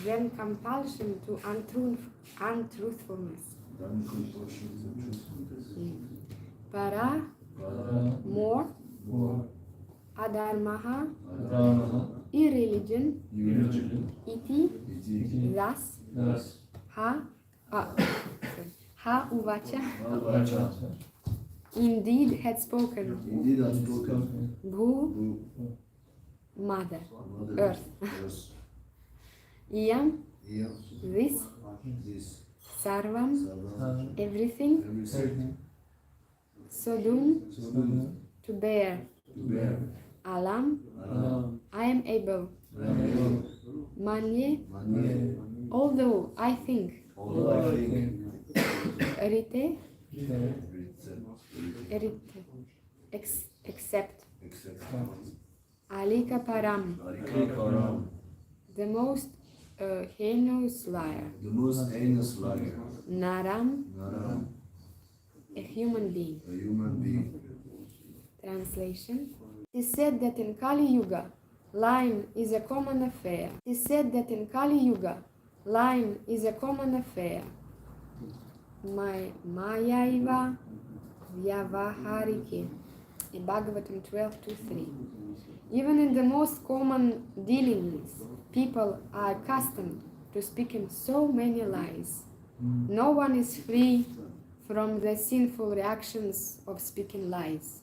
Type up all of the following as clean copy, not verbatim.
then compulsion to untruthfulness. Para, more, adharmaha, irreligion, iti, thus, ha uvacha, indeed had spoken, bhu, mother, earth, iyam, this, sarvam, everything, sodum, to bear, alam, I am able, manye, although I think, rite, except, alika param, the most heinous liar, naram, a human being. Translation. It is said that in Kali Yuga, lying is a common affair. It is said that in Kali Yuga, lying is a common affair. Mayaiva Vyavaharike, in Bhagavatam 12:2-3. Even in the most common dealings, people are accustomed to speaking so many lies. No one is free from the sinful reactions of speaking lies.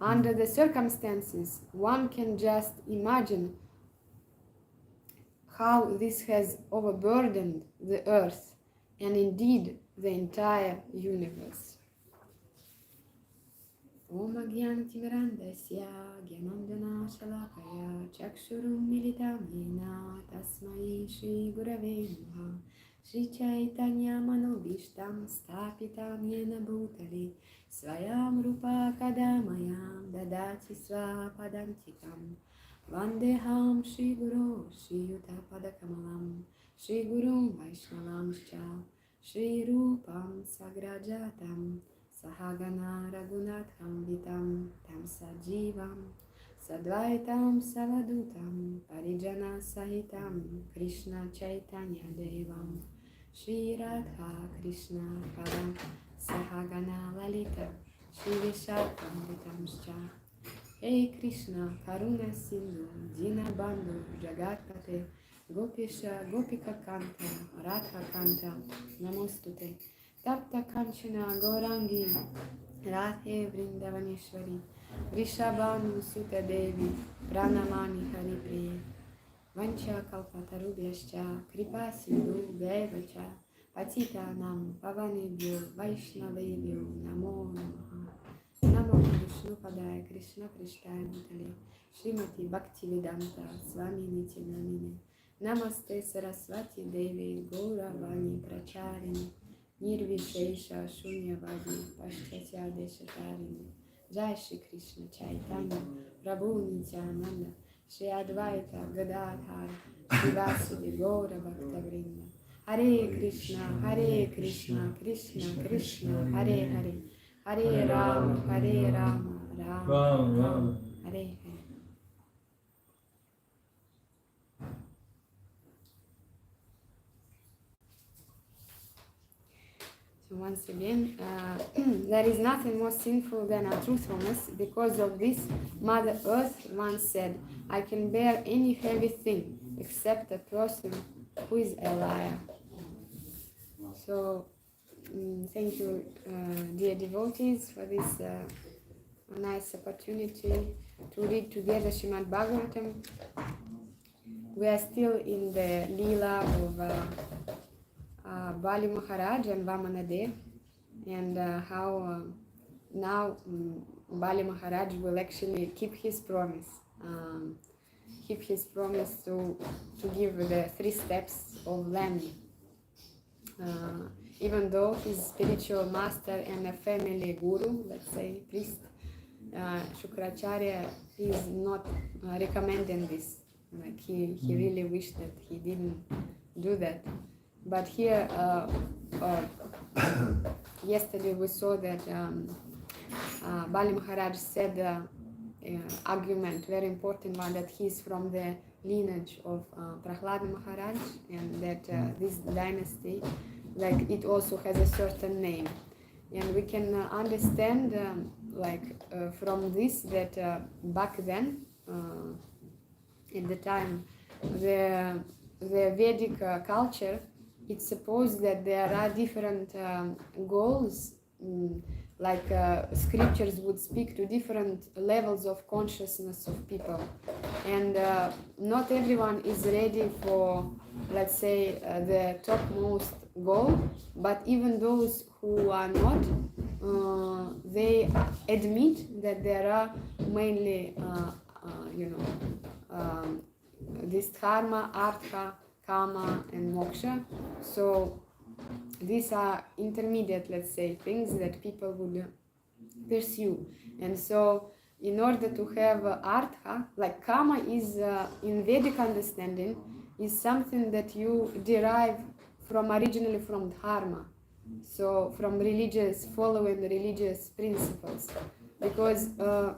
Under the circumstances, one can just imagine how this has overburdened the earth and indeed the entire universe. Om Agyanatimirandasya Gyanandana Shalakaya Chakshurum Militam Yena Tasmai Shri Gurave Namaha Shri Chaitanya Manobishtam Stapitam Yena Bhutale Svayam Rupa Kadamayam Dadati Swapadantikam Vandeham Shri Guru Shri Yuta Padakamalam Shri Guru Vaishnalamscha Shri Rupam Sagrajatam Sahagana Raghunatham Vitam Tam Sajivam Sadvaitam Savadutam Parijana Sahitam Krishna Chaitanya Devam Shri Radha Krishna Padam Sahagana Lalita Shri Vishakam Vitamscha Hey Krishna Karuna Sindhu Dina Bandhu Jagatpate Gopisha Gopika Kanta Radha Kanta Namostute Tapta Kanchana Gaurangi Radhe Vrindavaneshwari Vrishabhanu Sutta Devi Pranamani Haripriye Vancha Kalpatarubhyascha Kripa Sindhu Devacha Patitanam Pavanebhyo Vaishnavebhyo Namo Namaha Namo Vishnu Padaya Krishna Prishtaya Bhutale Srimati Bhaktivedanta Swami Niti Namine Namaste Saraswati Devi Gauravani Pracharini Nirvishesha Shunyavadi Paschatya Deshatarini Jai Shri Krishna Chaitanya Prabhu Nityananda Shri Advaita Gadadhar Shri Vasudeva Gaura Bhaktavrinda Hare Krishna Krishna Krishna Hare Hare Hare Rama Rama Rama Hare Hare. Once again, there is nothing more sinful than untruthfulness. Because of this, Mother Earth once said, I can bear any heavy thing except a person who is a liar. So, thank you, dear devotees, for this nice opportunity to read together Srimad Bhagavatam. We are still in the Leela of Bali Maharaj and Vamanadev, and how now Bali Maharaj will actually keep his promise to give the 3 steps of learning. Even though his spiritual master and a family guru, let's say priest, Shukracharya, is not recommending this. Like he really wished that he didn't do that. But here, yesterday we saw that Bali Maharaj said argument, very important one, that he is from the lineage of Prahlada Maharaj, and that this dynasty, like it also has a certain name, and we can understand from this that back then, at the time, the Vedic culture, it's supposed that there are different goals, like scriptures would speak to different levels of consciousness of people, and not everyone is ready for, let's say, the topmost goal, but even those who are not, they admit that there are mainly this dharma, artha, kama, and moksha. So these are intermediate, let's say, things that people would pursue. And so in order to have artha, like kama is, in Vedic understanding, is something that you derive from originally from dharma, so from religious, following religious principles, because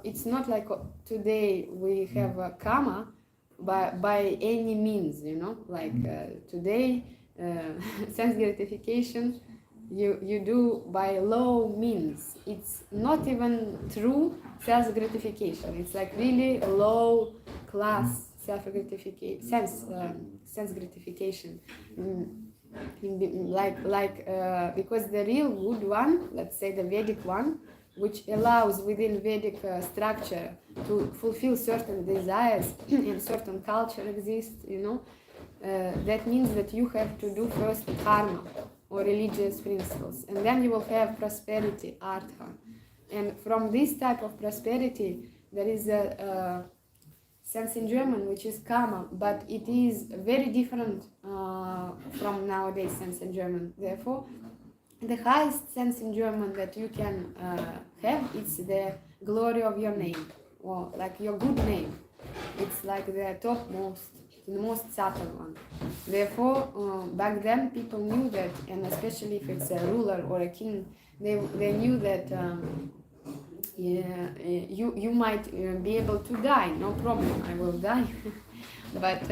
it's not like today we have kama by any means, like today sense gratification you do by low means. It's not even true self gratification. It's like really low class self gratification, sense gratification. Because the real good one, let's say the Vedic one, which allows within Vedic structure to fulfill certain desires and certain culture exists, that means that you have to do first dharma or religious principles, and then you will have prosperity, artha. And from this type of prosperity, there is a sense in German which is kama, but it is very different from nowadays sense in German. Therefore, the highest sense in German that you can have, it's the glory of your name, or like your good name. It's like the topmost, the most subtle one. Therefore, back then people knew that, and especially if it's a ruler or a king, they knew that you might be able to die, no problem, I will die. But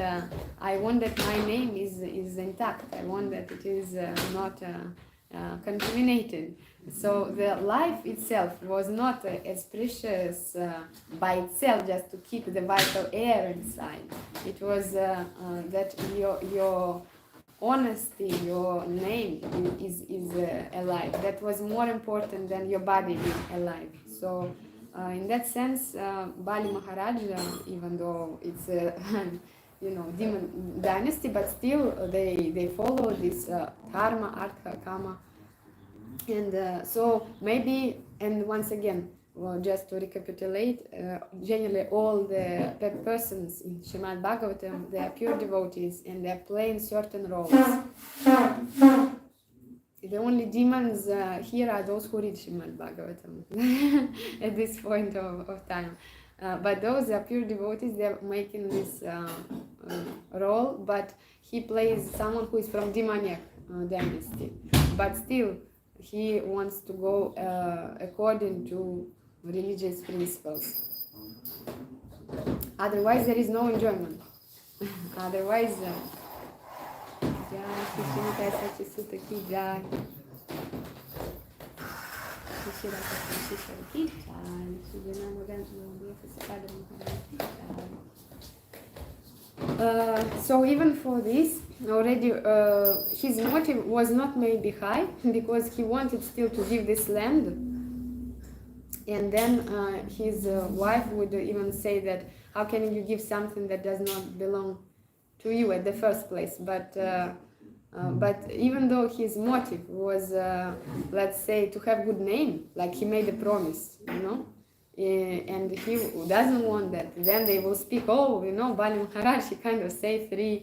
I want that my name is intact. I want that it is not contaminated. So the life itself was not as precious by itself, just to keep the vital air inside. It was that your honesty, your name is alive. That was more important than your body being alive. So in that sense, Bali Maharaj, even though it's demon dynasty, but still they follow this dharma, artha, kama. And so maybe, and once again, well, just to recapitulate, generally all the persons in Srimad Bhagavatam, they are pure devotees and they are playing certain roles. The only demons here are those who read Srimad Bhagavatam at this point of time. But those are pure devotees, they are making this role, but he plays someone who is from demoniac dynasty. But still, he wants to go according to religious principles. Otherwise, there is no enjoyment. Otherwise, so even for this, already his motive was not maybe high, because he wanted still to give this land, and then his wife would even say that how can you give something that does not belong to you at the first place. But even though his motive was let's say to have good name, like he made a promise, and he doesn't want that, then they will speak, Bali Maharaj, he kind of say three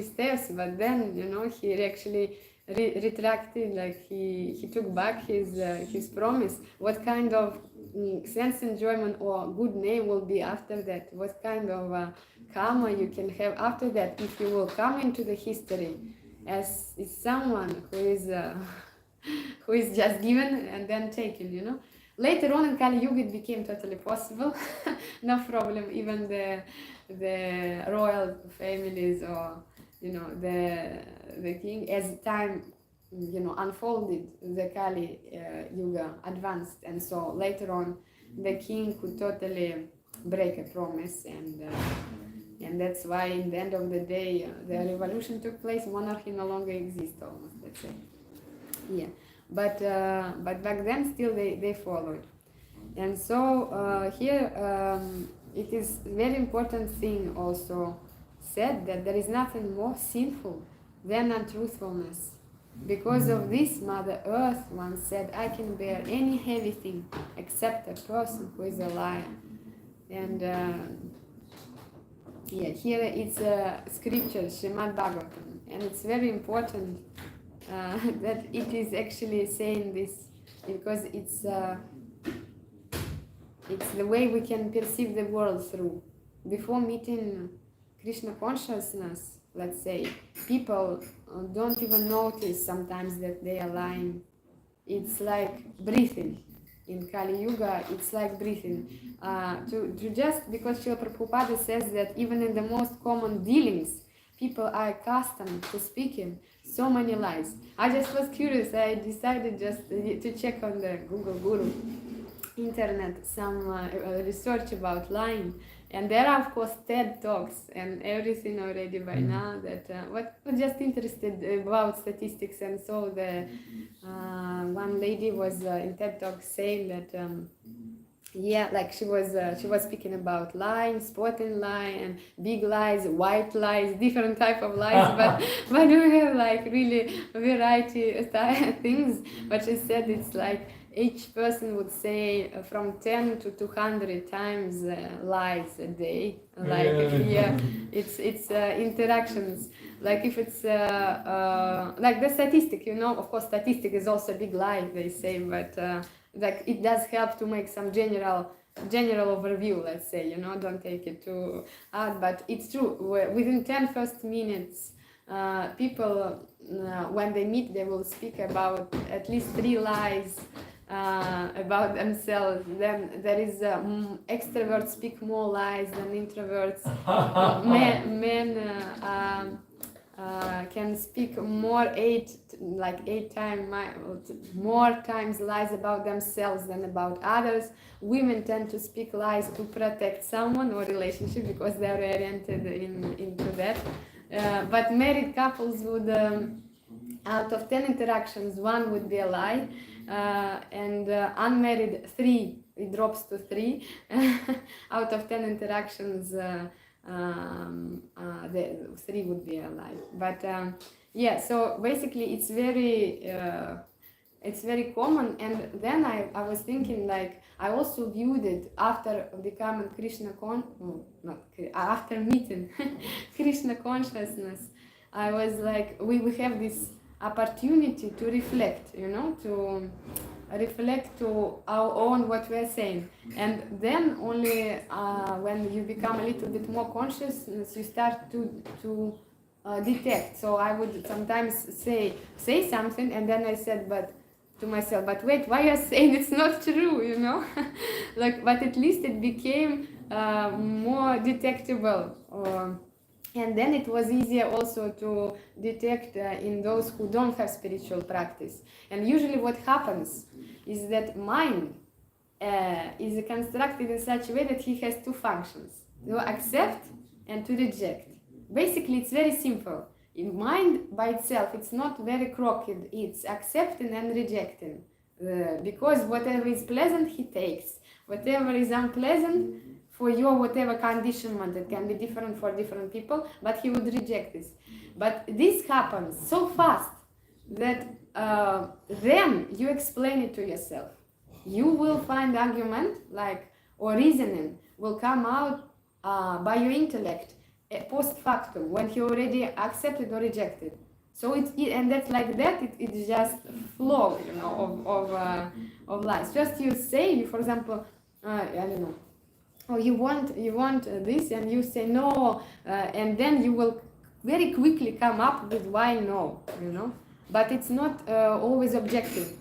steps, but then he actually retracted, like he took back his promise. What kind of sense enjoyment or good name will be after that? What kind of karma you can have after that, if you will come into the history as someone who is just given and then taken, Later on in Kali Yuga it became totally possible, no problem. Even the the royal families, or the king. As time unfolded, the Kali Yuga advanced, and so later on the king could totally break a promise, and that's why in the end of the day the revolution took place. Monarchy no longer exists, almost, let's say. Yeah, but back then still they followed. And so here it is very important thing also said, that there is nothing more sinful than untruthfulness. Because of this, Mother Earth once said, I can bear any heavy thing except a person who is a liar. And here it's a scripture, Srimad Bhagavatam, and it's very important that it is actually saying this, because it's the way we can perceive the world through. Before meeting Krishna consciousness, let's say, people don't even notice sometimes that they are lying. It's like breathing. In Kali Yuga, it's like breathing. To just because Srila Prabhupada says that even in the most common dealings, people are accustomed to speaking so many lies. I just was curious. I decided just to check on the Google Guru internet some research about lying, and there are of course TED Talks and everything already by now that what just interested about statistics. And so the one lady was in TED Talk saying that like she was speaking about lying, spotting lie, and big lies, white lies, different type of lies, but we have like really variety things. But she said it's like each person would say from 10 to 200 times lies a day. Like it's interactions. Like if it's like the statistic, of course, statistic is also a big lie, they say, but like it does help to make some general overview, let's say, don't take it too hard, but it's true. Within 10 first minutes, people, when they meet, they will speak about at least 3 lies about themselves. Then there is extroverts speak more lies than introverts. Men can speak more 8 times more times lies about themselves than about others. Women tend to speak lies to protect someone or relationship because they are oriented into that. But married couples would, out of 10 interactions, 1 would be a lie, and unmarried 3, it drops to 3 out of 10 interactions. The 3 would be a lie. But so basically it's very common. And then I was thinking, like, I also viewed it after becoming after meeting Krishna consciousness. I was like, we have this opportunity to reflect, to reflect to our own what we're saying. And then only when you become a little bit more conscious, you start to detect. So I would sometimes say something, and then I said, to myself, but wait, why are you saying it's not true, like, but at least it became more detectable. And then it was easier also to detect in those who don't have spiritual practice. And usually what happens is that mind is constructed in such a way that he has 2 functions, to accept and to reject. Basically, it's very simple. In mind by itself, it's not very crooked. It's accepting and rejecting. Because whatever is pleasant, he takes. Whatever is unpleasant, for your whatever conditionment, it can be different for different people, but he would reject this. But this happens so fast that then you explain it to yourself. You will find argument, or reasoning will come out by your intellect post factum, when he already accepted or rejected. So and that's like that. It's just flow, of lies. Just you say, for example, I don't know. Oh, you want this, and you say no, and then you will very quickly come up with why no, But it's not always objective,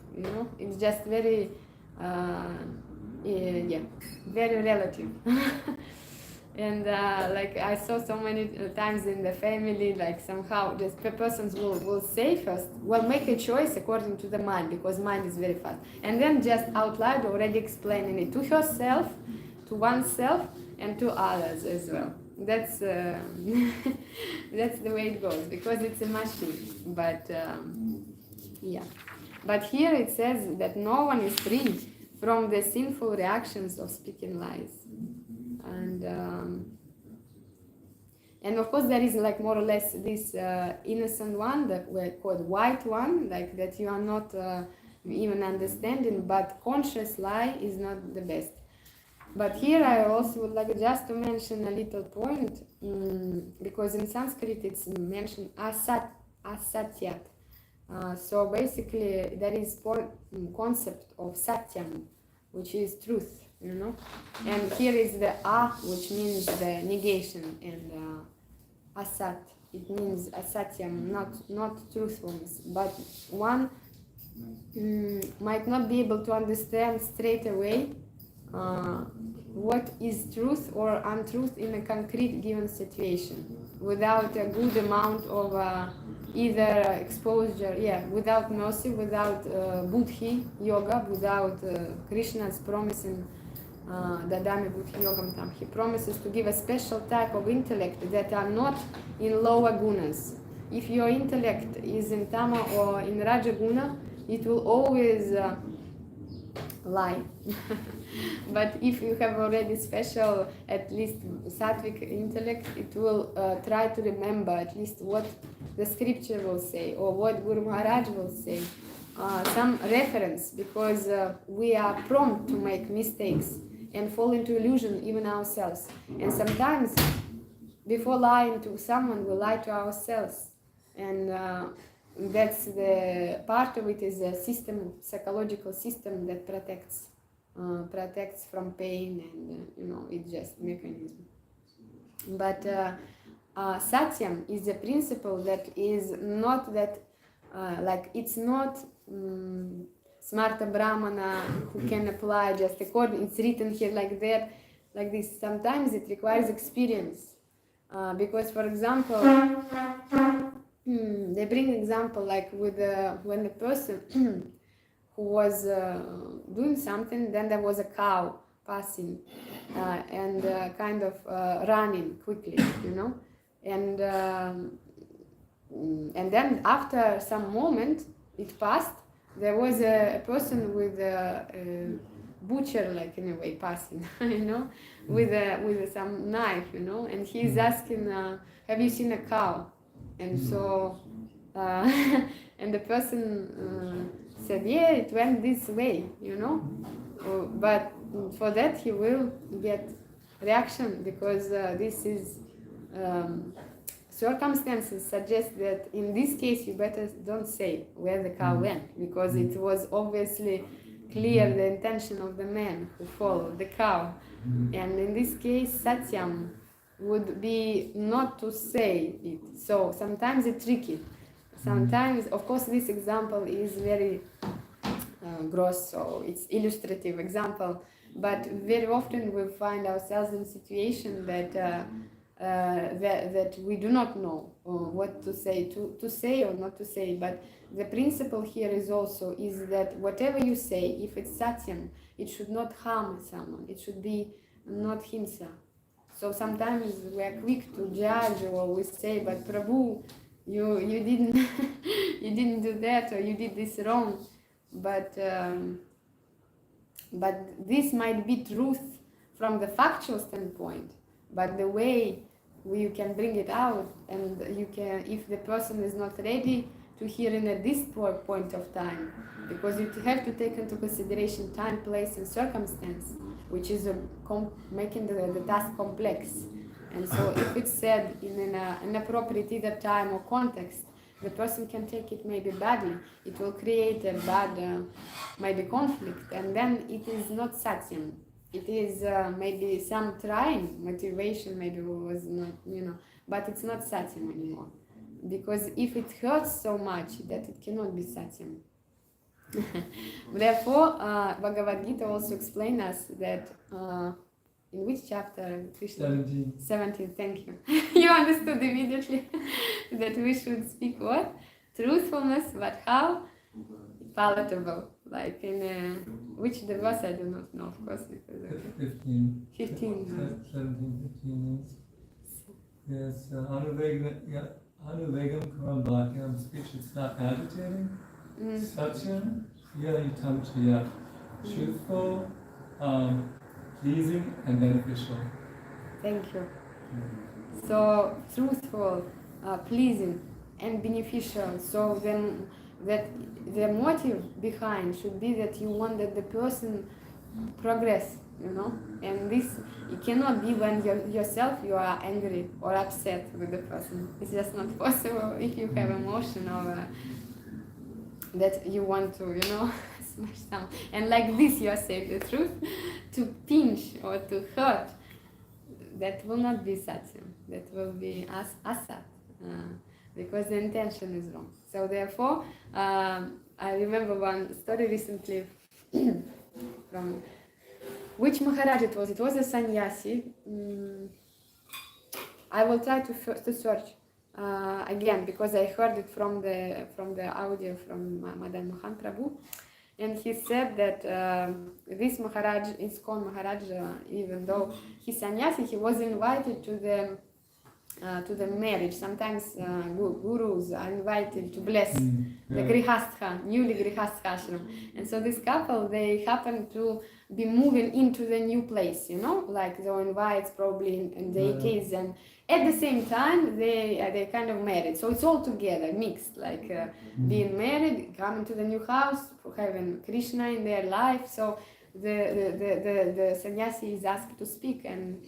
It's just very, very relative. And like I saw so many times in the family, like somehow the persons will say first, well, make a choice according to the mind, because mind is very fast, and then just out loud already explaining it to herself, to oneself, and to others as well. That's that's the way it goes, because it's a machine. But yeah, but here it says that no one is free from the sinful reactions of speaking lies. And of course there is like more or less this innocent one that we're called white one, like that you are not even understanding, but conscious lie is not the best. But here I also would like just to mention a little point, because in Sanskrit it's mentioned asatyat. So basically there is concept of satyam, which is truth, you know. And here is the which means the negation, and asat, it means asatyam, not truthfulness. But one might not be able to understand straight away what is truth or untruth in a concrete given situation without a good amount of either exposure, without mercy, without buddhi yoga, without Krishna's promising dadami buddhi yogam tam. He promises to give a special type of intellect that are not in lower gunas. If your intellect is in tama or in rajaguna, it will always lie. But if you have already special, at least sattvic intellect, it will try to remember at least what the scripture will say, or what Guru Maharaj will say, some reference, because we are prone to make mistakes and fall into illusion even ourselves. And sometimes before lying to someone, we lie to ourselves. And that's the part of it, is a system, psychological system that protects from pain, and you know, it's just mechanism. But satyam is a principle that is not that like it's not smarta brahmana who can apply just according, it's written here like that, like this. Sometimes it requires experience, because for example they bring example like with when the person who was doing something, then there was a cow passing and kind of running quickly, you know, and then after some moment it passed, there was a person with a butcher, like in a way, passing, you know, with some knife, you know, and he's asking, have you seen a cow? And so and the person said, yeah, it went this way, you know, but for that he will get reaction, because this is circumstances suggest that in this case you better don't say where the cow went, because it was obviously clear the intention of the man who followed the cow. And in this case satyam would be not to say it. So sometimes it's tricky. Sometimes, of course, this example is very gross, so it's illustrative example, but very often we find ourselves in situation that that we do not know what to say, to say or not to say. But the principle here is also is that whatever you say, if it's satyam, it should not harm someone. It should be not himsa. So sometimes we are quick to judge, or we say, but Prabhu, you didn't you didn't do that, or you did this wrong. But this might be truth from the factual standpoint, but the way you can bring it out, and you can, if the person is not ready to hear in at this point of time, because you have to take into consideration time, place, and circumstance, which is making the task complex. And so if it's said in an inappropriate either time or context, the person can take it maybe badly. It will create a bad maybe conflict, and then it is not satyam. It is maybe some trying motivation, maybe was not, you know, but it's not satyam anymore, because if it hurts so much that it cannot be satyam. Therefore, Bhagavad Gita also explains us that in which chapter? 17. Thank you. You understood immediately that we should speak what? Truthfulness, but how? Palatable. Like in which the verse I do not know, of course. Because 15. 15. 17, 15 is. Yes, Anuvegam Karam Bhakyam, speech it's not agitating. Satyam, Yalitamchaya, truthful, pleasing, and beneficial. Thank you. So truthful, pleasing, and beneficial. So then that the motive behind should be that you want that the person progress, and this it cannot be when yourself you are angry or upset with the person. It's just not possible if you have emotion or that you want to smash some, and like this you are saying the truth, to pinch or to hurt, that will not be satyam, that will be asat, because the intention is wrong. So therefore I remember one story recently from which Maharaj it was. It was a sannyasi. I will try to search again, because I heard it from the audio from Madan Mohan Prabhu, and he said that this Maharaj, ISKCON Maharaj, even though he's sannyasi, he was invited to the marriage. Sometimes gurus are invited to bless the grihastha, newly grihastha ashram. And so this couple, they happen to be moving into the new place, like they invites probably in deities, and at the same time they kind of married. So it's all together, mixed, like being married, coming to the new house, having Krishna in their life. So the sannyasi is asked to speak, and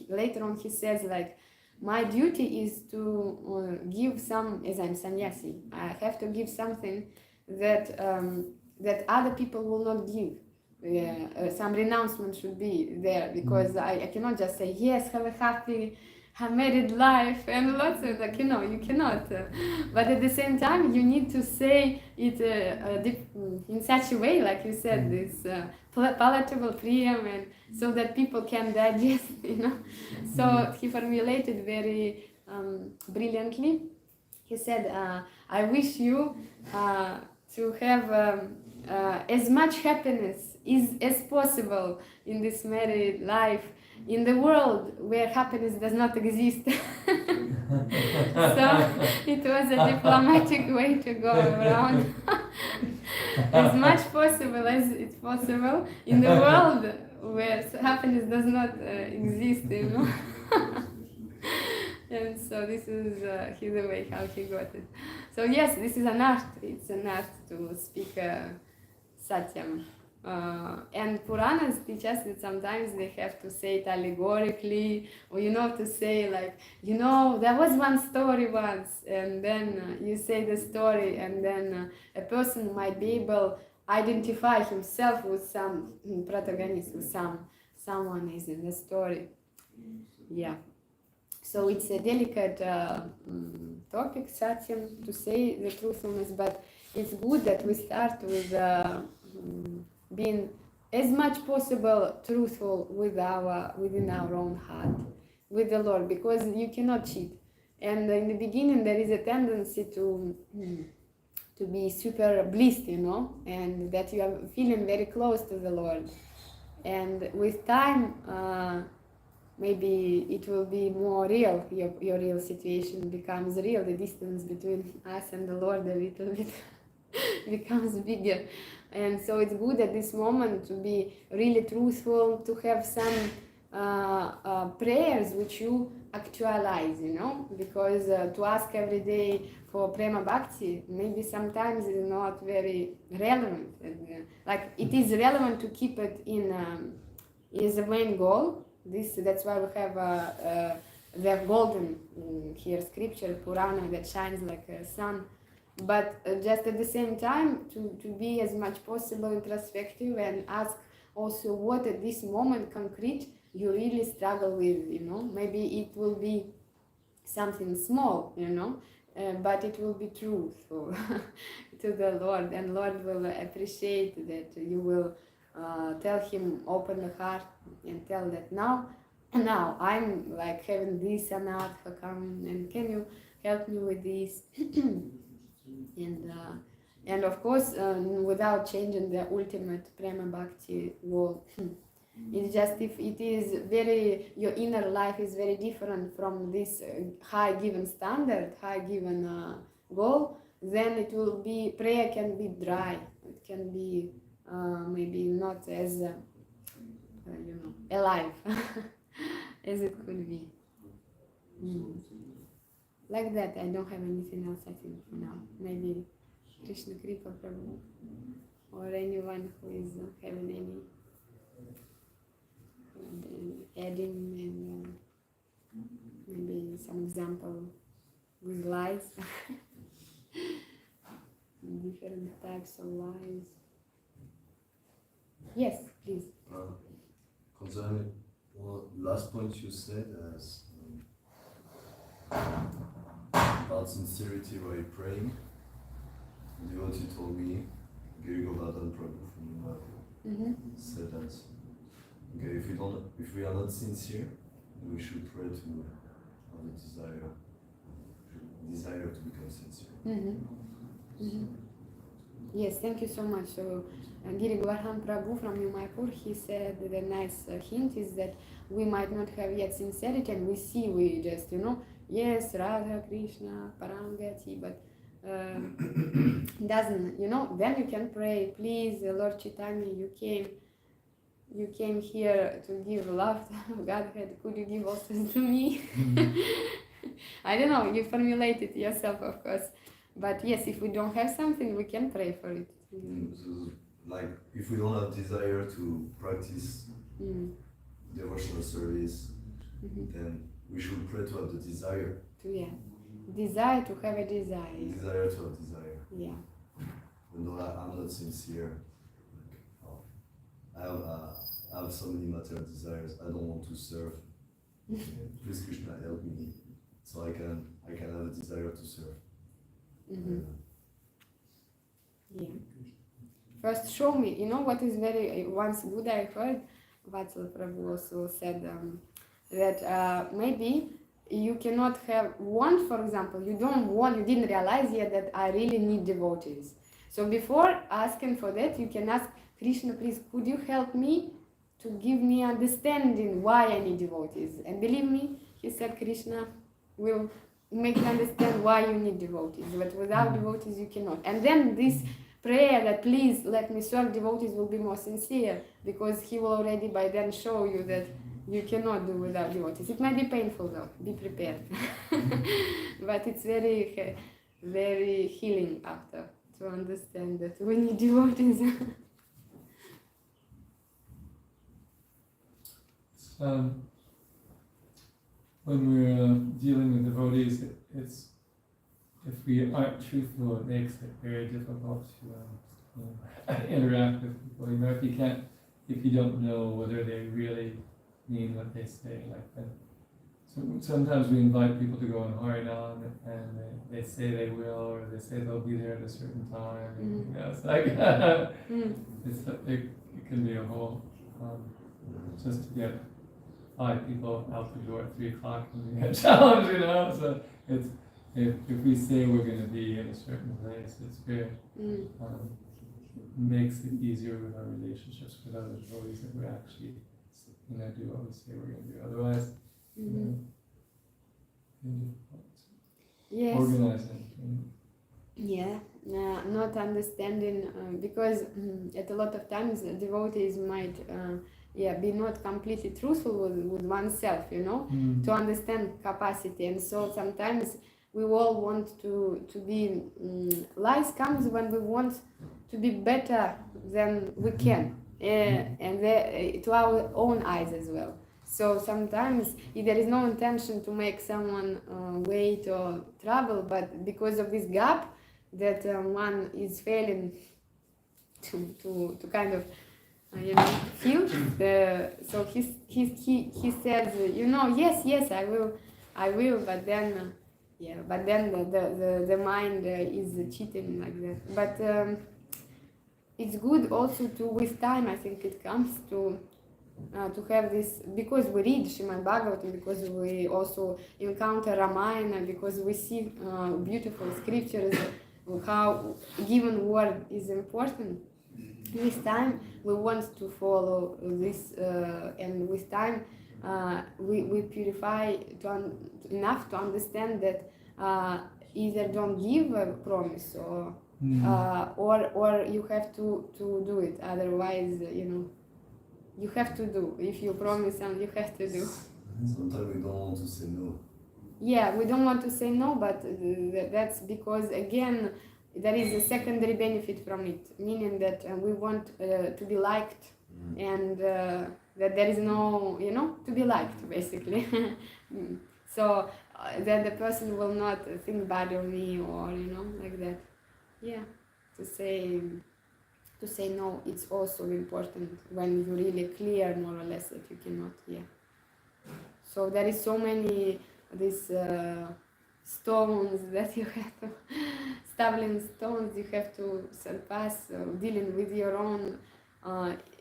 later on he says, like, my duty is to give some, as I'm sannyasi, I have to give something that that other people will not give. Some renouncement should be there, because I cannot just say, yes, have a happy married life and lots of, like, you cannot. But at the same time, you need to say it in such a way, like you said, this palatable priyam, and so that people can digest, So he formulated very brilliantly. He said, I wish you to have as much happiness as possible in this married life, in the world where happiness does not exist. So it was a diplomatic way to go around. As much possible as it's possible in the world where happiness does not exist, And so this is his way how he got it. So yes, this is an art. It's an art to speak satyam. And Puranas teach us that sometimes they have to say it allegorically, or to say, like, there was one story once, and then you say the story, and then a person might be able identify himself with some protagonist, with someone is in the story. Yeah. So it's a delicate topic, satyam, to say the truthfulness, but it's good that we start with being as much possible truthful within our own heart, with the Lord, because you cannot cheat. And in the beginning there is a tendency to be super blissed, and that you are feeling very close to the Lord. And with time, maybe it will be more real, your real situation becomes real, the distance between us and the Lord a little bit becomes bigger. And so it's good at this moment to be really truthful, to have some prayers which you actualize, because to ask every day for prema bhakti maybe sometimes is not very relevant. And, like, it is relevant to keep it in is the main goal. That's why we have the golden here scripture Purana that shines like a sun. But just at the same time to be as much possible introspective and ask also what at this moment concrete you really struggle with, maybe it will be something small, but it will be truthful to the Lord, and Lord will appreciate that you will tell him, open the heart and tell that now I'm like having this and that, how come, and can you help me with this? And of course, without changing the ultimate prema bhakti wall. It's just if it is your inner life is very different from this high given standard, high given goal, then it will be, prayer can be dry. It can be maybe not as, alive as it could be. Like that, I don't have anything else, I think, for now. Maybe Krishna Kripa Prabhu or anyone who is having any adding and maybe some example with lies. Different types of lies. Yes, please. Concerning last point you said as about sincerity while praying, the devotee told me, Giri Govardhan Prabhu from said that okay, if we are not sincere, then we should pray to have the desire to become sincere. Yes, thank you so much. So, Giri Govardhan Prabhu from Umaipur, he said the nice hint is that we might not have yet sincerity, and we just, yes, Radha, Krishna, Parangati, but doesn't, then you can pray, please, Lord Chaitanya, you came here to give love to Godhead, could you give also to me? I don't know, you formulate it yourself, of course. But yes, if we don't have something, we can pray for it. So, like, if we don't have desire to practice devotional service, then we should pray to have the desire. Desire to have a desire. Desire to have desire. Yeah. No, I'm not sincere. I have so many material desires. I don't want to serve. Please, Krishna, help me, so I can have a desire to serve. Yeah. First, show me. What is very once good. I heard Vatsala Prabhu also said that maybe you cannot have one. For example, you didn't realize yet that I really need devotees. So before asking for that, you can ask Krishna, please, could you help me to give me understanding why I need devotees? And believe me, he said, Krishna will make you understand why you need devotees, but without devotees you cannot. And then this prayer that please let me serve devotees will be more sincere, because he will already by then show you that you cannot do without devotees. It might be painful though, be prepared. But it's very, very healing after to understand that we need devotees. When we're dealing with devotees, it's if we aren't truthful, it makes it very difficult to interact with people. If you don't know whether they really mean what they say. So sometimes we invite people to go on Harinam, and they say they will, or they say they'll be there at a certain time. And, it's like it can be a whole just to get 5 people out the door at 3 o'clock can be a challenge, So it's if we say we're going to be in a certain place, it's very makes it easier with our relationships with other devotees that we actually do what we say we're going to do. Otherwise, yes. Organizing. Yeah, not understanding because at a lot of times devotees might be not completely truthful with oneself, to understand capacity, and so sometimes we all want to be lies comes when we want to be better than we can, and to our own eyes as well. So sometimes there is no intention to make someone wait or travel, but because of this gap that one is failing to kind of feel. So he says, yes, I will, but then the mind is cheating like that. But it's good also to, with time, I think it comes to have this, because we read Srimad Bhagavatam, because we also encounter Ramayana, because we see beautiful scriptures, how given word is important. With time, we want to follow this, and with time, we purify enough to understand that either don't give a promise, or you have to do it. Otherwise, you have to do. If you promise something, you have to do. Sometimes we don't want to say no. Yeah, we don't want to say no, but that's because, again, there is a secondary benefit from it, meaning that we want to be liked, and that there is no, to be liked, basically. So that the person will not think bad of me, or, like that. Yeah, to say no, it's also important when you really clear more or less that you cannot. Yeah. So there is so many these stones that you have to, stumbling stones you have to surpass, dealing with your own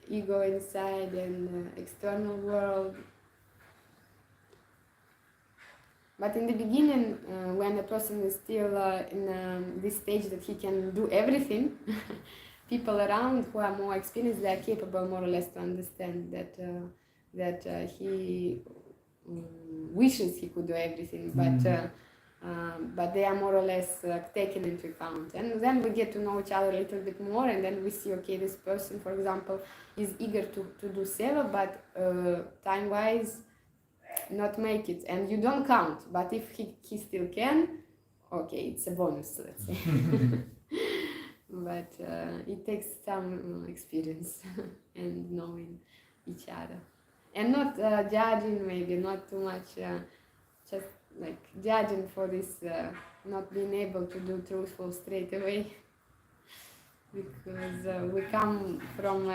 ego inside and external world. But in the beginning, when a person is still in this stage that he can do everything, people around who are more experienced, they are capable more or less to understand that he wishes he could do everything, but they are more or less taken into account. And then we get to know each other a little bit more, and then we see, okay, this person, for example, is eager to do seva, but time-wise not make it, and you don't count. But if he still can, okay, it's a bonus, let's say. But it takes some experience and knowing each other, and not judging, maybe not too much, just like judging for this not being able to do truthful straight away, because we come from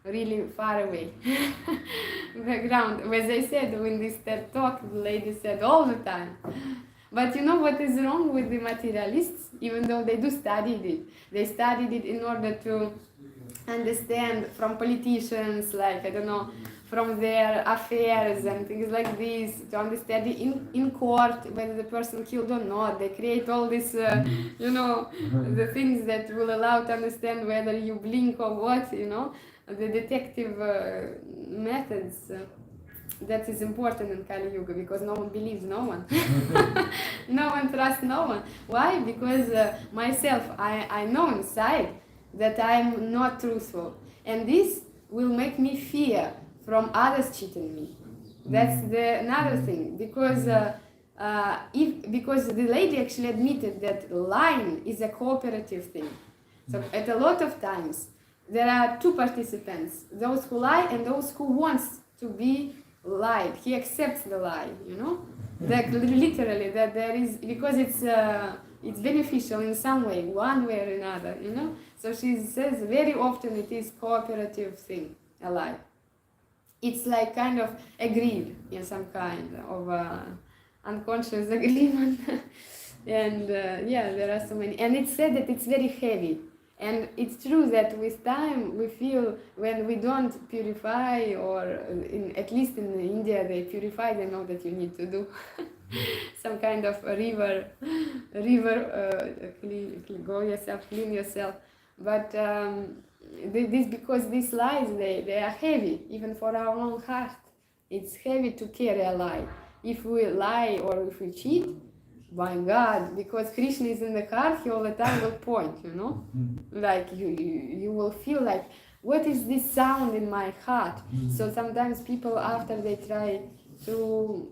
really far away background. As I said, when this TED talk, the lady said all the time. But you know what is wrong with the materialists? Even though they do study it, they studied it in order to understand from politicians, like, I don't know, from their affairs and things like this, to understand it in court, whether the person killed or not. They create all this, the things that will allow to understand whether you blink or what, the detective methods. That is important in Kali Yuga, because no one believes no one. No one trusts no one. Why? Because myself, I know inside that I'm not truthful. And this will make me fear from others cheating me. That's another thing. Because because the lady actually admitted that lying is a cooperative thing. So at a lot of times, there are two participants, those who lie and those who wants to be lied. He accepts the lie, that literally, that there is, because it's beneficial in some way, one way or another, So she says very often it is cooperative thing, a lie. It's like kind of agreed in some kind of unconscious agreement. And there are so many, and it's said that it's very heavy. And it's true that with time we feel, when we don't purify, or at least in India they purify, they know that you need to do some kind of a river, go yourself, clean yourself. But because these lies, they are heavy, even for our own heart. It's heavy to carry a lie. If we lie or if we cheat, by God, because Krishna is in the heart, he all the time will point, like you will feel like, what is this sound in my heart? So sometimes people, after they try to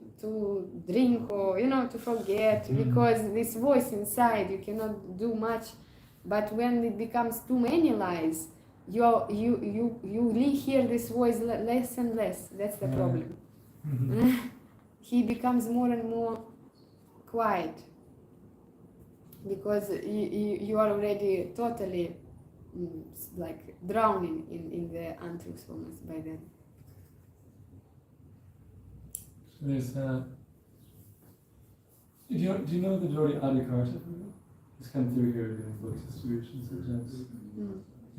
drink, or to forget, because this voice inside, you cannot do much. But when it becomes too many lies, you really hear this voice less and less. That's the problem. He becomes more and more quiet, because you are already totally like drowning in the untruthfulness by then. So there's do you know the devotee Adi Karta? He's come through here doing books distributions sometimes.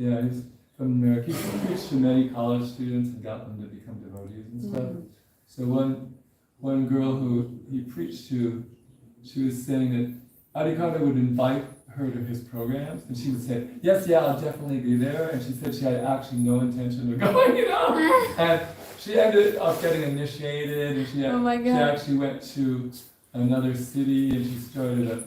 Yeah, he's from America. He's preached to many college students and got them to become devotees and stuff. So one girl who he preached to, she was saying that Adhikara would invite her to his programs, and she would say, yes, yeah, I'll definitely be there. And she said she had actually no intention of going, And she ended up getting initiated, and she actually went to another city, and she started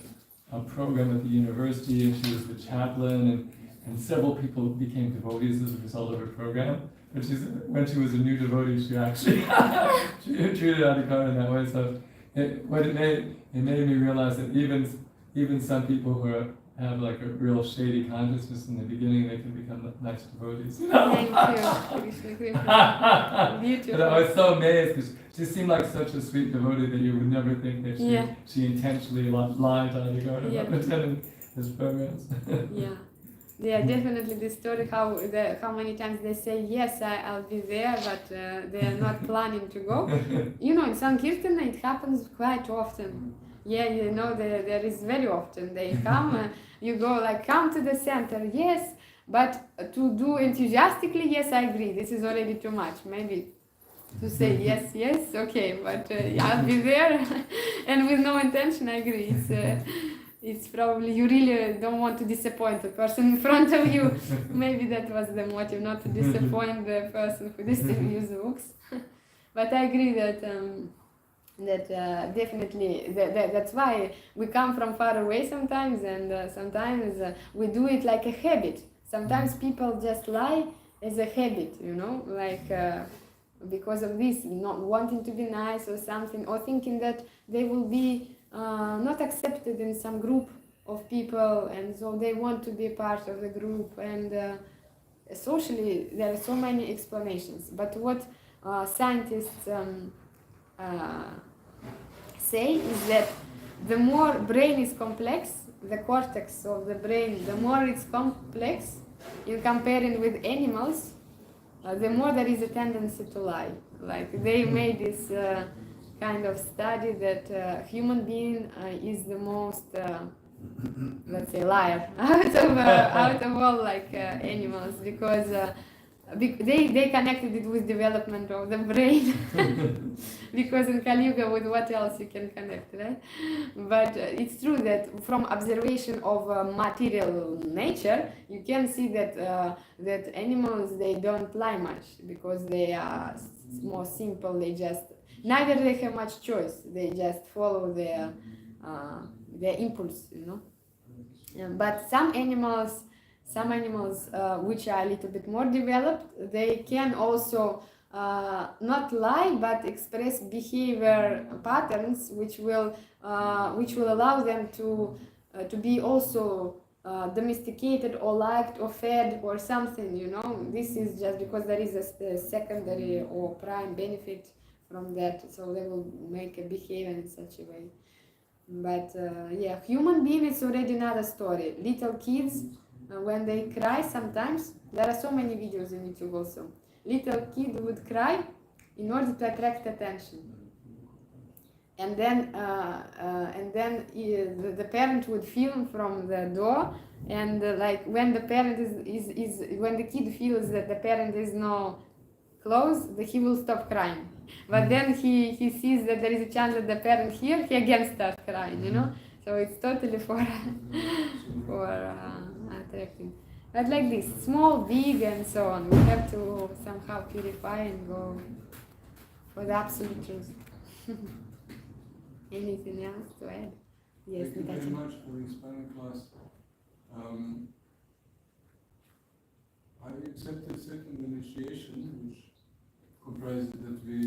a program at the university, and she was the chaplain, and several people became devotees as a result of her program. But when she was a new devotee, she actually she treated Adhikara in that way. So it made me realize that even some people who have like a real shady consciousness in the beginning, they can become nice devotees. Thank you. Beautiful. But I was so amazed because she seemed like such a sweet devotee that you would never think that she intentionally lied to Adhikara about attending his programs. Yeah, definitely the story how many times they say yes, I'll be there, but they are not planning to go. In Sankirtan it happens quite often. Yeah, there is very often they come. You go like, come to the center, yes, but to do enthusiastically, yes, I agree. This is already too much. Maybe to say yes, okay, but I'll be there, and with no intention, I agree. It's probably you really don't want to disappoint the person in front of you. Maybe that was the motive, not to disappoint the person who distributes the books. But I agree that definitely that's why we come from far away sometimes, and sometimes we do it like a habit. Sometimes people just lie as a habit, like because of this, not wanting to be nice or something, or thinking that they will be not accepted in some group of people, and so they want to be part of the group, and socially there are so many explanations. But what scientists say is that the more brain is complex, the cortex of the brain, the more it's complex in comparing with animals, the more there is a tendency to lie. Like they made this kind of study that human being is the most, let's say, liar out of all animals, because they connected it with development of the brain. Because in Kali Yuga, with what else you can connect, right? But it's true that from observation of material nature, you can see that that animals, they don't lie much, because they are more simple. They just neither they have much choice. They just follow their impulse, But some animals which are a little bit more developed, they can also not lie, but express behavior patterns which will allow them to be also domesticated or liked or fed or something. This is just because there is a secondary or prime benefit from that, so they will make a behavior in such a way. But human being is already another story. Little kids, when they cry, sometimes there are so many videos on YouTube also. Little kid would cry in order to attract attention, and then the parent would film from the door, and when the parent is when the kid feels that the parent is now close, he will stop crying. But then he sees that there is a chance that the parent here, he again starts crying, So it's totally for attracting. But like this, small, big, and so on. We have to somehow purify and go for the absolute truth. Anything else to add? Yes, Thank you very much for the inspiring class. I accepted second initiation, which comprises that we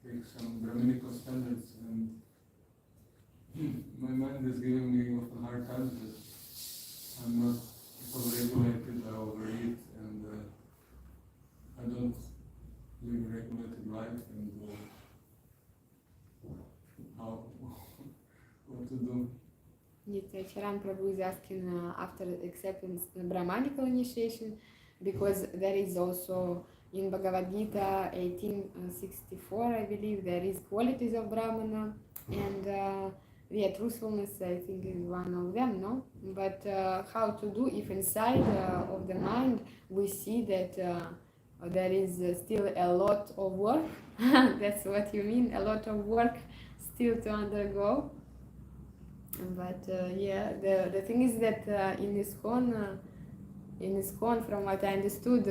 take some Brahminical standards, and my mind is giving me often hard time because I'm not so regulated, I overeat, and I don't live a regulated life, and what to do. Charan Prabhu is asking after accepting the Brahmanical initiation, because there is also in Bhagavad Gita 1864, I believe, there is qualities of Brahmana, and yeah, truthfulness, I think, is one of them, no? But how to do if inside of the mind we see that there is still a lot of work. That's what you mean, a lot of work still to undergo. But yeah, the thing is that in ISKCON, from what I understood,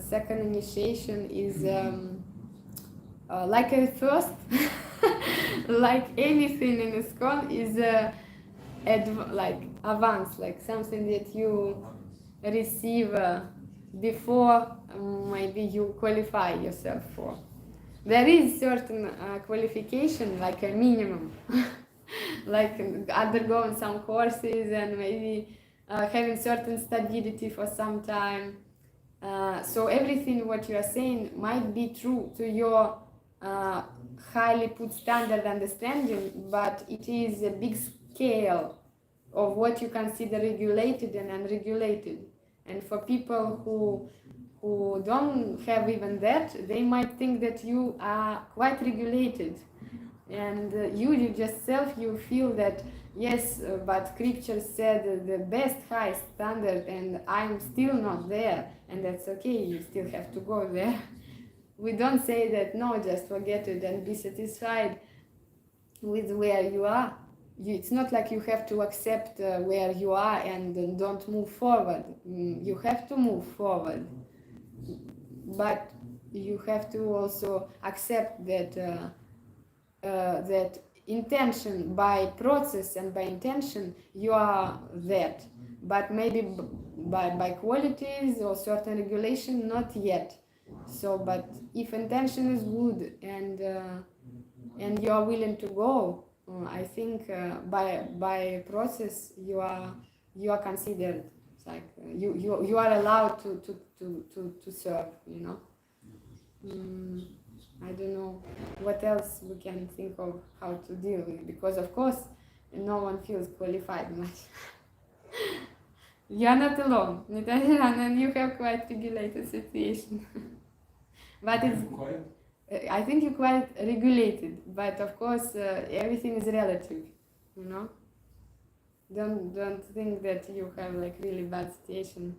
second initiation is like a first, like anything in ISKCON is like advance, like something that you receive before maybe you qualify yourself for. There is certain qualification, like a minimum, like undergoing some courses and maybe having certain stability for some time. So everything what you are saying might be true to your highly put standard understanding, but it is a big scale of what you consider regulated and unregulated. And for people who don't have even that, they might think that you are quite regulated. And you just self, you feel that, yes, but scripture said the best high standard and I'm still not there. And that's okay, you still have to go there. We don't say that, no, just forget it and be satisfied with where you are. It's not like you have to accept where you are and don't move forward. You have to move forward, but you have to also accept that that intention by process and by intention you are that, but maybe by qualities or certain regulation not yet. So, but if intention is good and you are willing to go, I think by process you are considered. It's like you are allowed to serve, you know. I don't know what else we can think of how to deal with, because of course no one feels qualified much. You are not alone, and you have quite regulated situation. But it's Quite? I think you're quite regulated, but of course everything is relative, you know. Don't think that you have like really bad situation.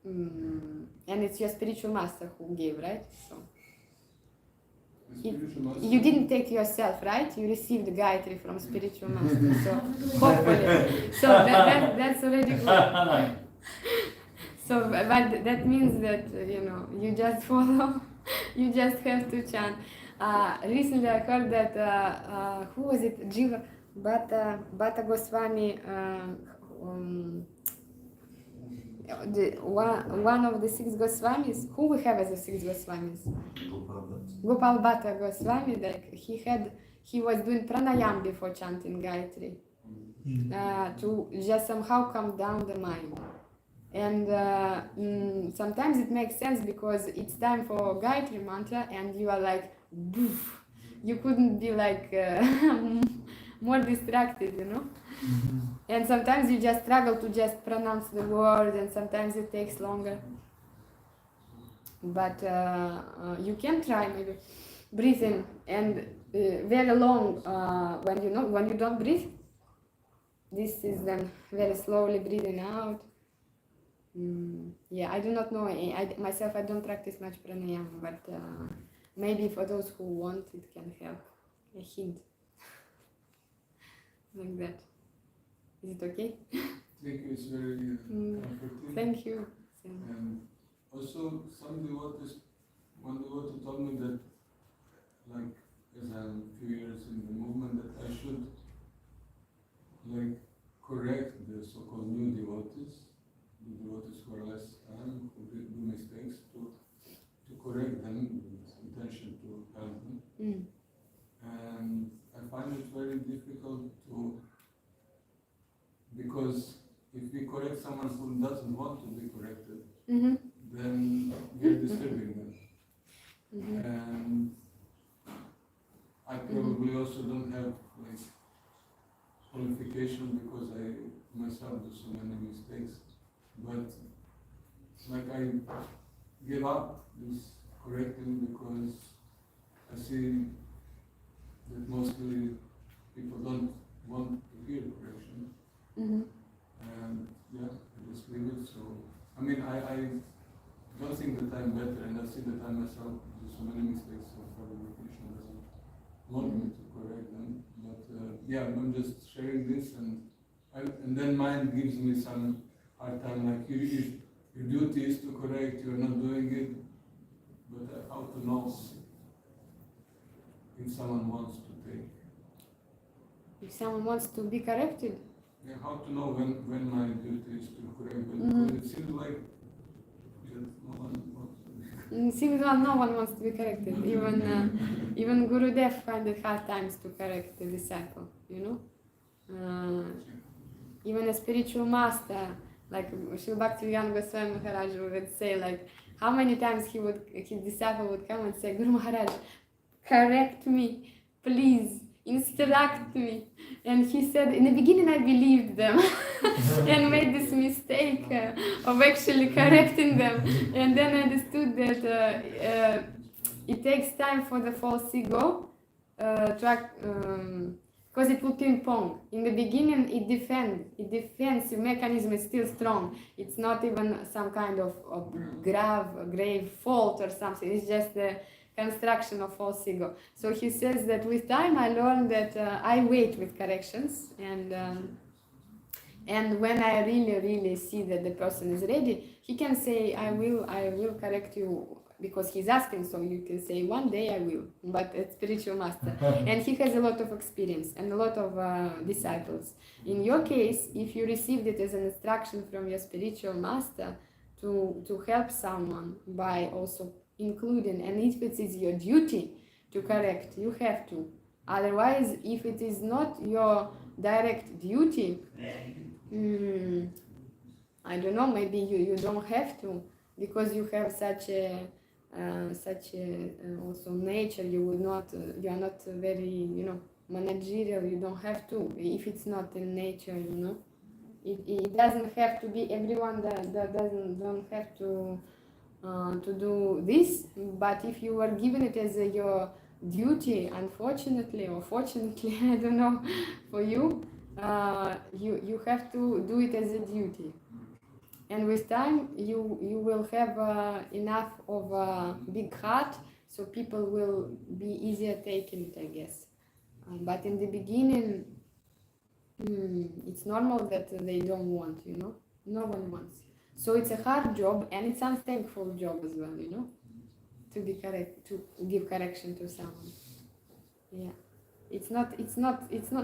And it's your spiritual master who gave, right? So The spiritual master? you didn't take yourself, right? You received Gayatri from spiritual master. So hopefully, so that's already good. So, but that means that you know you just follow, you just have to chant. Recently, I heard that who was it? Jiva Bhatta Goswami. One of the six Goswamis, who we have as the six Goswamis? Gopal Bhatta Goswami, like he was doing pranayam before chanting Gayatri to just somehow calm down the mind. And sometimes it makes sense because it's time for Gayatri mantra and you are like, boof. You couldn't be like more distracted, you know? And sometimes you just struggle to just pronounce the word, and sometimes it takes longer. But you can try maybe breathing and very long when you don't breathe. This is then very slowly breathing out. Yeah, I do not know. Myself, I don't practice much pranayama, but maybe for those who want, it can help. A hint like that. Is it okay? Thank you, it's very comforting. Thank you. And also, one devotee told me that, like, as I'm a few years in the movement, that I should, like, correct the so-called new devotees, the devotees who are less time, who do mistakes, to correct them with intention to help them. And I find it very difficult because if we correct someone who doesn't want to be corrected, then we are disturbing them. And I probably also don't have like qualification because I myself do so many mistakes. But like I give up this correcting because I see that mostly people don't want to hear correction. Mm-hmm. And yeah, I just leave it. So, I mean, I don't think that I'm better, and I see that I myself do so many mistakes, so probably Krishna doesn't want me to correct them. But yeah, I'm just sharing this, and then mind gives me some hard time, like your duty is to correct, you're not doing it, but how to know if someone wants to take? If someone wants to be corrected, Yeah, how to know when my duty is to correct? But Mhm. it seems like that no one wants to. it seems like no one wants to be corrected. Even Gurudev find it hard times to correct the disciple, you know. Even a spiritual master, like Srila Bhaktivedanta Goswami Maharaj would say, like how many times his disciple would come and say, Guru Maharaj, correct me, please, instruct me. And he said, in the beginning I believed them and made this mistake of actually correcting them. And then I understood that it takes time for the false ego to act, because it will ping pong. In the beginning it defends, the mechanism is still strong. It's not even some kind of grave fault or something, it's just the construction of false ego. So he says that with time I learned that I wait with corrections, and when I really see that the person is ready, he can say, I will correct you, because he's asking, so you can say, one day I will, but it's spiritual master. And he has a lot of experience and a lot of disciples. In your case, if you received it as an instruction from your spiritual master to help someone by also including, and if it is your duty to correct, you have to. Otherwise, if it is not your direct duty, I don't know, maybe you don't have to, because you have such a also nature. You are not very, managerial. You don't have to, if it's not in nature, It doesn't have to be everyone that don't have to do this, but if you are given it as your duty, unfortunately or fortunately, I don't know, for you, you have to do it as a duty. And with time, you will have enough of a big heart, so people will be easier taking it, I guess. But in the beginning, it's normal that they don't want, no one wants. So it's a hard job, and it's an unthankful job as well, to be correct, to give correction to someone. Yeah, it's not.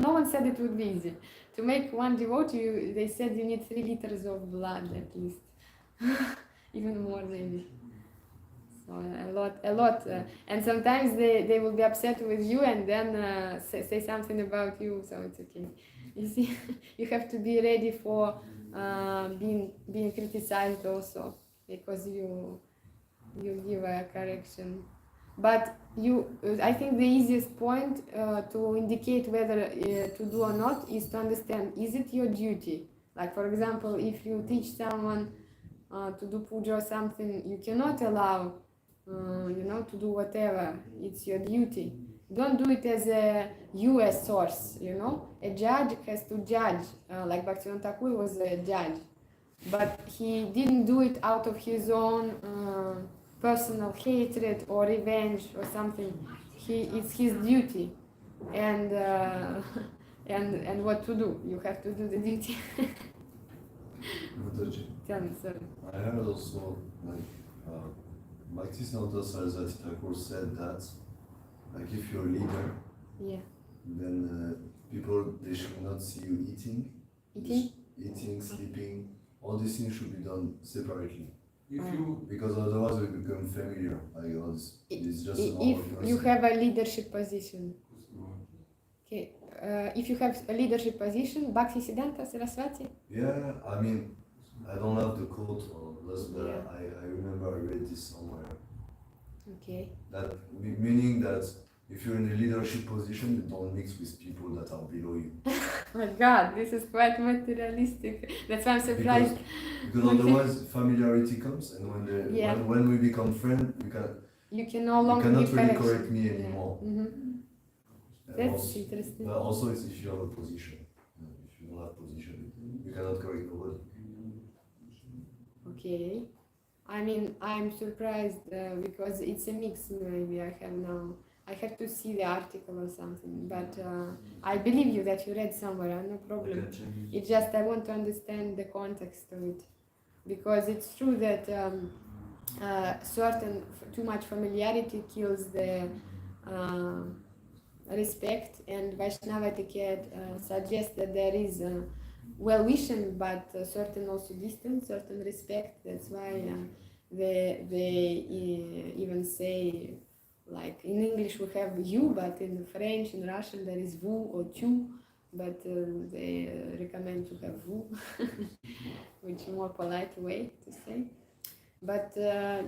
No one said it would be easy. To make one devotee, they said you need 3 liters of blood at least, even more maybe. So a lot, and sometimes they will be upset with you and then say something about you. So it's okay. You see, you have to be ready for being criticized also, because you give a correction. But I think the easiest point to indicate whether to do or not is to understand, is it your duty? Like, for example, if you teach someone to do puja or something, you cannot allow to do whatever. It's your duty. Don't do it as a US source, A judge has to judge, like Bhaktivinoda Thakur was a judge. But he didn't do it out of his own personal hatred or revenge or something. It's his duty. And and what to do? You have to do the duty. Tell me, sorry. I heard also, like, Bhaktivinoda Saraswati Thakur said that, like, if you're a leader, then people, they should not see you eating, sleeping, all these things should be done separately. Because otherwise we become familiar, like, it's just if you have a leadership position. Okay, if you have a leadership position, Bhaktisiddhanta Saraswati? Yeah, I mean, I don't have the quote or this, but I remember I read this somewhere. Okay. That meaning that if you're in a leadership position, you don't mix with people that are below you. Oh my God, this is quite materialistic. That's why I'm surprised. Because otherwise familiarity comes, and when we become friends, you can no longer cannot give really correction. correct me anymore. Mm-hmm. That's interesting. But also it's if you have a position. If you don't have position, you cannot correct nobody. Okay. I mean, I'm surprised because it's a mix. Maybe I have to see the article or something. But I believe you that you read somewhere. No problem. It's just I want to understand the context of it, because it's true that too much familiarity kills the respect, and Vaishnava etiquette suggests that there is well-wishing, but certain also distance, certain respect. That's why they even say, like in English we have you, but in French, in Russian there is vous or tu, but they recommend to have vous, which is a more polite way to say. But there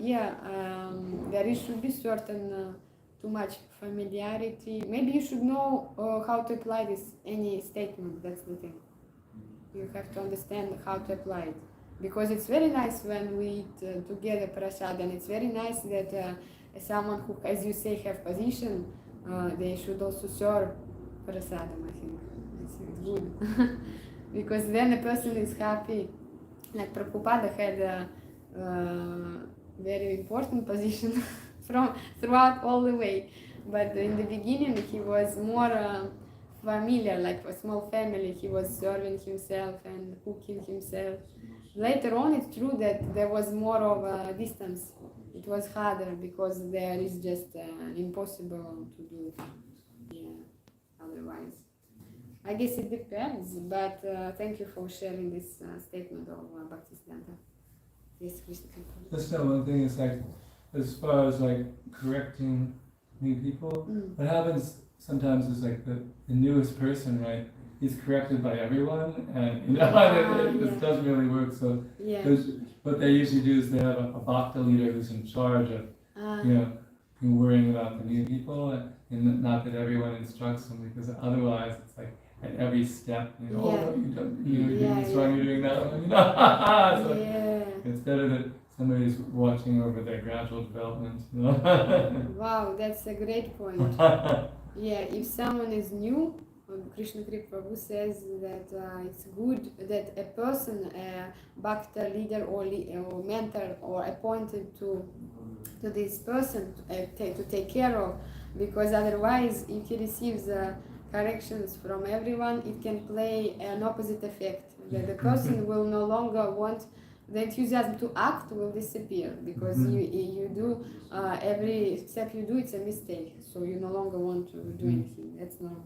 should be certain too much familiarity. Maybe you should know how to apply any statement. That's the thing. You have to understand how to apply it, because it's very nice when we eat together prasad, and it's very nice that someone who, as you say, have position, they should also serve prasadam. I think it's good because then the person is happy. Like Prabhupada had a very important position throughout all the way, but in the beginning he was more familiar, like a small family. He was serving himself and cooking himself. Later on, it's true that there was more of a distance. It was harder because there is just impossible to do it otherwise. I guess it depends, but thank you for sharing this statement of Bhaktisiddhanta. Yes, Krishna. Just one thing is like, as far as like correcting new people, what happens sometimes is like the newest person, right? He's corrected by everyone, and this doesn't really work. So, what they usually do is they have a bhakta leader who's in charge of, worrying about the new people, and not that everyone instructs them, because otherwise it's like at every step, you're doing this wrong, you're doing that wrong, So it's better that somebody's watching over their gradual development. Wow, that's a great point. If someone is new, Krishna Kripa Prabhu says that it's good that a person, a bhakta leader or mentor or appointed to this person to take care of, because otherwise if he receives corrections from everyone, it can play an opposite effect, that the person will no longer want, the enthusiasm to act will disappear, because you do every step you do, it's a mistake, so you no longer want to do anything. That's normal.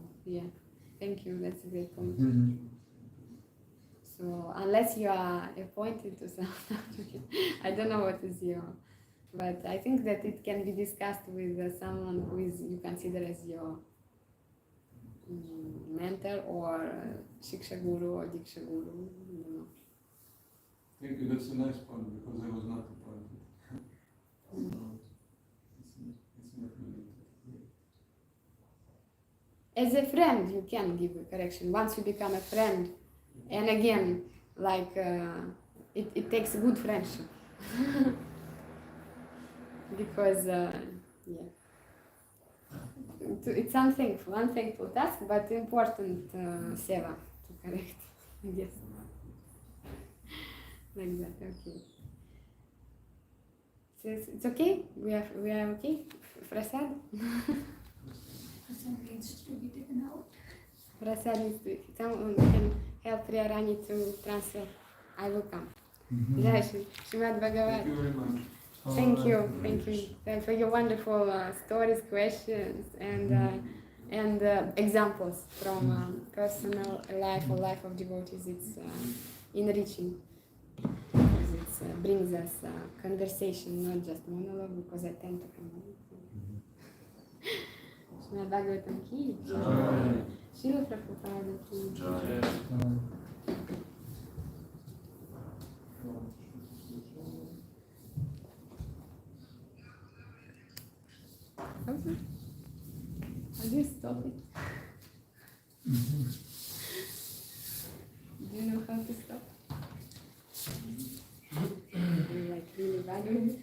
Thank you, that's a great point. So unless you are appointed to something, I don't know what is your, but I think that it can be discussed with someone who is you consider as your mentor or Shiksha Guru or Diksha Guru. I don't know. Thank you, that's a nice point, because I was not appointed. As a friend, you can give a correction once you become a friend, and again, like it takes a good friendship because it's unthankful task, but important seva to correct, I guess. Like that, okay. So it's okay. We are okay. Prasad. Prasad needs to be taken out. Prasad needs to be. Someone can help Priyarani to transfer. I will come. Jai Shri Srimad Bhagavat. Thank you very much. Thank you for your wonderful stories, questions, and examples from personal life or life of devotees. It's enriching. It brings us conversation, not just monologue, because I tend to come. Srimad Bhagavatam ki jai. Srila Prabhupada ki jai. Okay. How do you stop it? Do you know how to stop? Like really value?